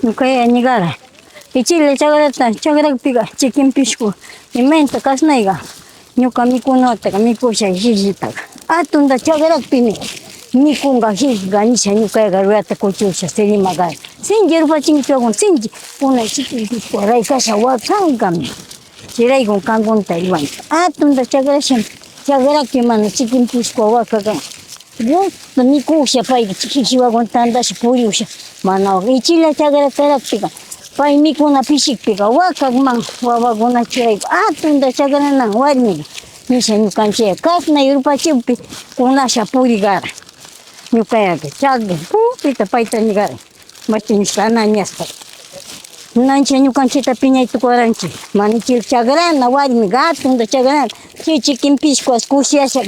ñuka ñigara ichila chagrata piga chikin pishku imenta kasnayga ñuka mikunawata mikusha hillitaga atunda chagrakpimi mikunga hillga nisha ñukaga rurata kuchusha serimagara sinchi rupachinkichikun sinchi kunay chikin pishku raykasha wakankami chiraykun kankunta iwan atunda chagrashami chagraki mana chikin pishku wakakan gusto mikusha payka chikichiwawan tandasha puriusha mana ichila chagratarakpika pay mikuna pishikpika wakakman wawakuna churaypa atunda chagranan warmiga nisha ñukanchik kasnay rupachiwpi kunasha purigara ñukayaga chagrin pupita payta nigara machishka anañasta nancha ñukanchikta piñaytukuranchik mana chil chagrana warmiga atunda chagrana chay chikin pishkuas kushiyasha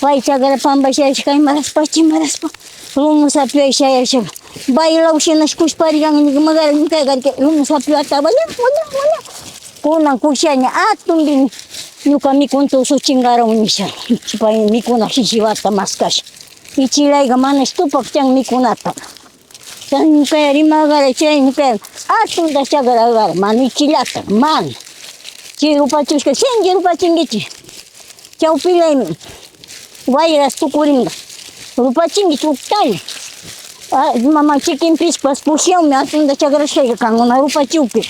pay chagra pambashayashka imaraspa chimaraspa lumu sapiay shayashaka bailawshinash kushparigan magara ñukayaga lumu sapiwata wala kunan kushaña atundin ñuka mikunta usuchingarawan nisha pay mikuna hishiwata maskasha ichilayga mana estupak chan mikunata chay ñukaya rimagara chay ñukaya atunda chagragara mana ichillata mana chay rupachushka sinchi rupachinkichik chawpilaymi wayras tukuringa rupachinkichik uktalla mama chikin pishpas pushiyawmi atunda chagrashkayka kankuna rupachiwpi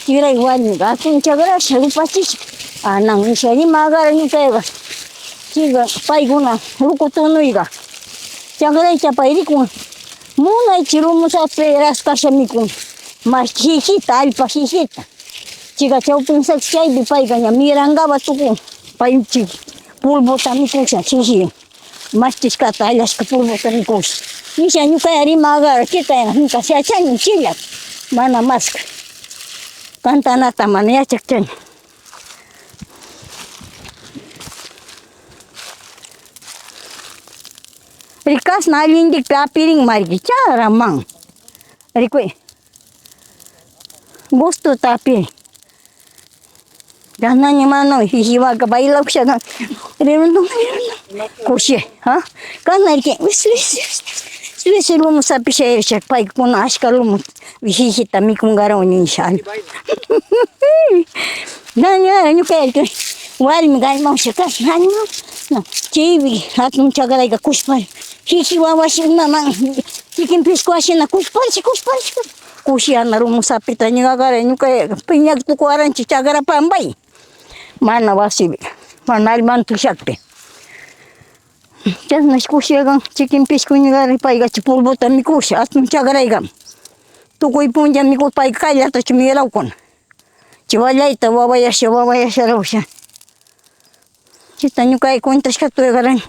chiray warmiga atunda chagrasha rupachishka anan nisha rimagara ñukayaga chiga paykuna ruku tunuyga chagraycha pay rikun munaychik lumusapi raskasha mikun mas hijita allpa hijita chiga chawpinsakish chaypi payka ña mirangaba tukun paychik pulbuta mikusha hijiwan mastishkata allashka pulbuta mikusha nisha ñukaya rimagara chayta ñuka shachaña chillata mana maska kantanata mana yachakchaña rikashna allinchikpi apirin mariki charaman rikuy gustota apirin ganaña mana hijiwaka bailawshaga kushi kana riki wis lumu sapishayashaka paykuna ashka lumu hijita mikungarawan nisha ñukaya warmiga aymawsha kashna chaypi atun chagrayga kushpari jiji wawashi imaman chikin pishku ashina kushparish kushiyana lumu sapita ñuqakara ñukaya piñaktukuwaranchik chagra pambay mana wasipi mana almanta ushakpi chashnash kushiyakan chikin pishku ñuqara payga pulbuta mikusha atun chagrayga tukuy punlla mikur payka kallatachu mirakuna chay wallayta wawayasha rawsha chayta ñukaya cuentashkata uyarani